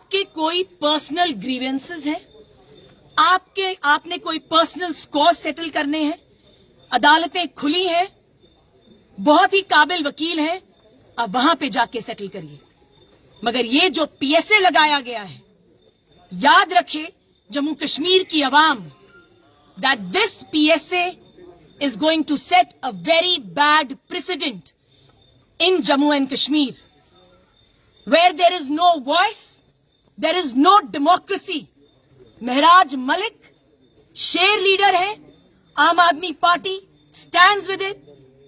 आपके कोई personal grievances हैं? आपने कोई पर्सनल स्कोर सेटल करने हैं? अदालतें खुली हैं, बहुत ही काबिल वकील हैं, अब वहां पे जाके सेटल करिए। मगर ये जो पीएसए लगाया गया है, याद रखे जम्मू कश्मीर की अवाम, that this PSA is going to set a very bad precedent in Jammu and Kashmir, where there is no voice, there is no democracy. महराज मलिक शेर लीडर है, आम आदमी पार्टी stands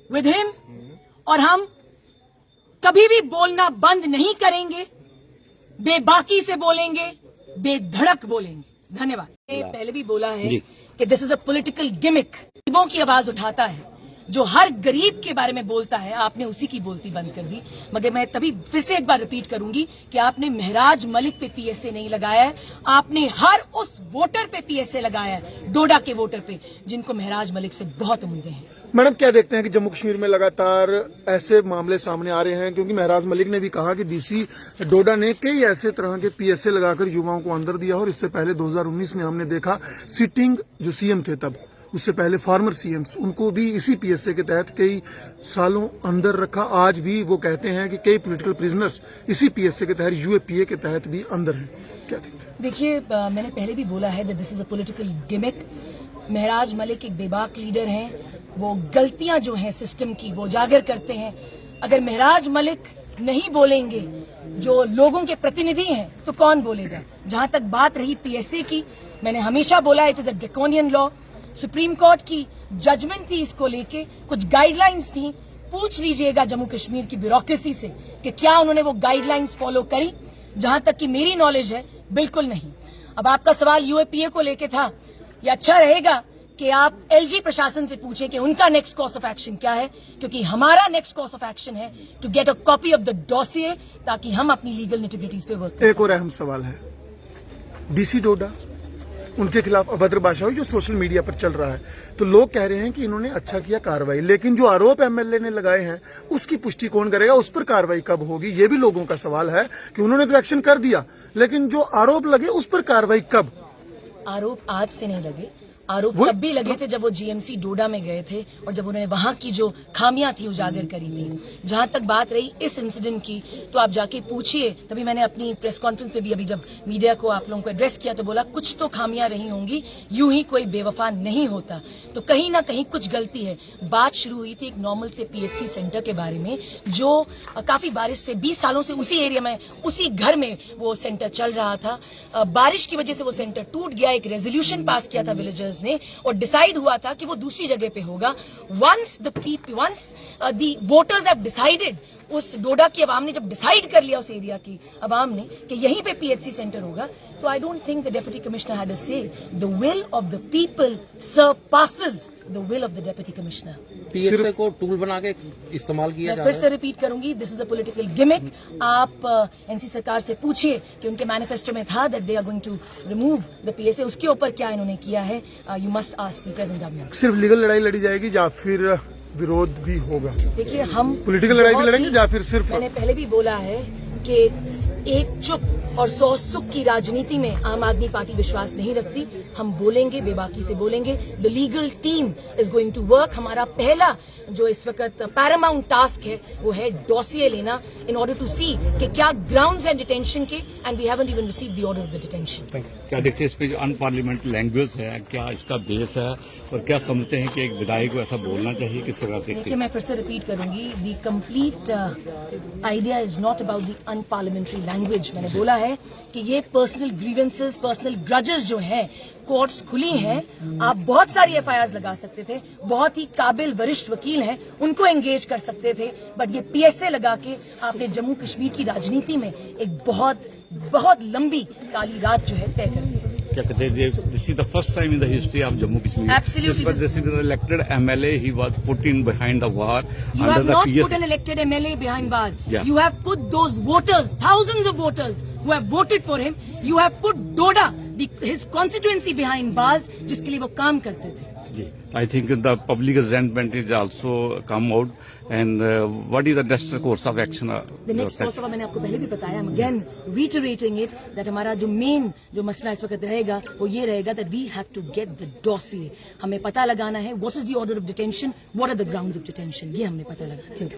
with him, और हम कभी भी बोलना बंद नहीं करेंगे, बेबाकी से बोलेंगे, बेधड़क बोलेंगे। धन्यवाद। पहले भी बोला है कि this is a political gimmick. गरीबों की आवाज उठाता है, जो हर गरीब के बारे में बोलता है, आपने उसी की बोलती बंद कर दी। मगर मैं तभी फिर से एक बार रिपीट करूंगी कि आपने महराज मलिक पे पीएसए नहीं लगाया है, आपने हर उस वोटर पे पीएसए लगाया है, डोडा के वोटर पे, जिनको महराज मलिक से बहुत उम्मीदें हैं। मैडम, क्या देखते हैं कि जम्मू कश्मीर में लगातार ऐसे मामले सामने आ रहे हैं, क्योंकि महराज मलिक ने भी कहा कि डीसी डोडा ने कई ऐसे तरह के पीएसए लगाकर युवाओं को अंदर दिया, और इससे पहले 2019 में हमने देखा सिटिंग जो सीएम थे तब, उससे पहले फॉर्मर सीएम्स, उनको भी इसी पीएसए के तहत कई सालों अंदर रखा। आज भी वो कहते हैं कि कई पॉलिटिकल प्रिजनर्स इसी पीएसए के तहत, यूएपीए के तहत भी अंदर हैं। क्या देखते हैं? देखिए, मैंने पहले भी बोला है, this is a political gimmick. Maharaj Malik एक बेबाक लीडर हैं, वो गलतियां जो हैं सिस्टम की वो उजागर करते हैं। अगर महराज मलिक नहीं बोलेंगे, जो लोगों के प्रतिनिधि हैं, तो कौन बोलेगा? जहां तक बात रही पीएसए की, मैंने हमेशा बोला it is a draconian law. Supreme court की जजमेंट थी इसको लेके, कुछ गाइडलाइंस थी। पूछ लीजिएगा जम्मू कश्मीर की ब्यूरोक्रेसी से कि क्या उन्होंने वो गाइडलाइंस फॉलो करी। जहां तक कि मेरी नॉलेज है, बिल्कुल नहीं। अब आपका सवाल यूएपीए को लेके था, ये अच्छा रहेगा कि आप एलजी प्रशासन से पूछें कि उनका नेक्स्ट कोर्स ऑफ एक्शन क्या है, क्योंकि हमारा नेक्स्ट कोर्स ऑफ एक्शन है to get a copy of the dossier, ताकि हम अपनी लीगल निटिग्रिटीज पे वर्क करें। एक और अहम सवाल है, डीसी डोडा, उनके खिलाफ अभद्र भाषा जो सोशल मीडिया पर चल रहा है, तो लोग कह रहे हैं कि इन्होंने अच्छा किया कार्रवाई, लेकिन जो आरोप एमएलए ने लगाए हैं उसकी पुष्टि कौन करेगा, उस पर कार्रवाई कब होगी? ये भी लोगों का सवाल है कि उन्होंने तो एक्शन कर दिया, लेकिन जो आरोप लगे उस पर कार्रवाई कब? आरोप आज से नहीं लगे, आरोप तब भी लगे थे जब वो जीएमसी डोडा में गए थे और जब उन्होंने वहां की जो खामियां थी उजागर करी थी। जहां तक बात रही इस इंसिडेंट की, तो आप जाके पूछिए। तभी मैंने अपनी प्रेस कॉन्फ्रेंस में भी अभी जब मीडिया को आप लोगों को एड्रेस किया तो बोला कुछ तो खामियां रही होंगी, यूं ही कोई बेवफा नहीं होता। तो कहीं ना कहीं कुछ गलती है। बात शुरू हुई थी एक नॉर्मल से पीएचसी सेंटर के बारे में, जो काफी बारिश से 20 सालों से उसी एरिया में, उसी घर में वो सेंटर चल रहा था। बारिश की वजह से वो सेंटर टूट गया। एक रेजोल्यूशन पास किया था विलेजर्स ने और डिसाइड हुआ था कि वो दूसरी जगह पे होगा। Once the voters have decided, उस डोडा की आवाम ने जब डिसाइड कर लिया, उस एरिया की आवाम ने, कि यहीं पे पीएचसी सेंटर होगा, तो I don't think the deputy commissioner had a say. The will of the people surpasses the will of the deputy commissioner. PSA को टूल बना के इस्तेमाल किया जा रहा है। फिर से रिपीट करूंगी, this is a political gimmick. आप एनसी सरकार से पूछिए कि उनके मैनिफेस्टो में था that they are going to remove the PSA, उसके ऊपर क्या इन्होंने किया है? You must ask the present government. सिर्फ लीगल लड़ाई लड़ी जाएगी या फिर विरोध भी होगा? देखिए, हम पॉलिटिकल लड़ाई भी लड़ेंगे या फिर सिर्फ? मैंने पहले भी बोला है कि एक चुप और 100 सुख की राजनीति में आम आदमी पार्टी विश्वास नहीं रखती। हम बोलेंगे, बेबाकी से बोलेंगे। The legal team is going to work. हमारा पहला जो इस वक्त पैरामाउंट टास्क है वो है डॉसिए लेना, इन ऑर्डर टू सी कि क्या ग्राउंड्स एंड डिटेंशन के, and we haven't even received the order of the detention. क्या देखते हैं इस पे जो अनपार्लियामेंट्री लैंग्वेज है, क्या इसका बेस है, और क्या समझते हैं कि एक विधायक को ऐसा बोलना चाहिए? किस तरह देखते हैं? देखिए, मैं फिर से रिपीट करूंगी, the complete idea is not about the unparliamentary language. मैंने बोला है कि ये पर्सनल ग्रीवेंसेस, पर्सनल ग्रजेस जो हैं, कोर्ट्स खुली हैं, आप बहुत सारी एफआईआर लगा सकते थे, बहुत ही काबिल वरिष्ठ वकील हैं, उनको एंगेज कर सकते थे, बट ये पीएसए लगा के आपने जम्मू कश्मीर की राजनीति में एक बहुत लंबी काली रात जो है तय कर दी। क्या कहते हैं, this is the first time in the history of Jammu Kashmir. Absolutely. This is an elected MLA. He was put in behind the war. You have not put an elected MLA behind bar. Yeah. You have put those voters, thousands of voters who have voted for him. You have put Doda, his constituency behind bars, जिसके लिए वो काम करते थे। I think the public resentment is also come out. And what is the next course of action? The next course of मैंने आपको पहले भी बताया, I'm again reiterating it that हमारा जो मेन जो मसला इस वक्त रहेगा वो ये रहेगा that we have to get the dossier. हमें पता लगाना है what is the order of detention, what are the grounds of detention, ये हमने पता लगाना है.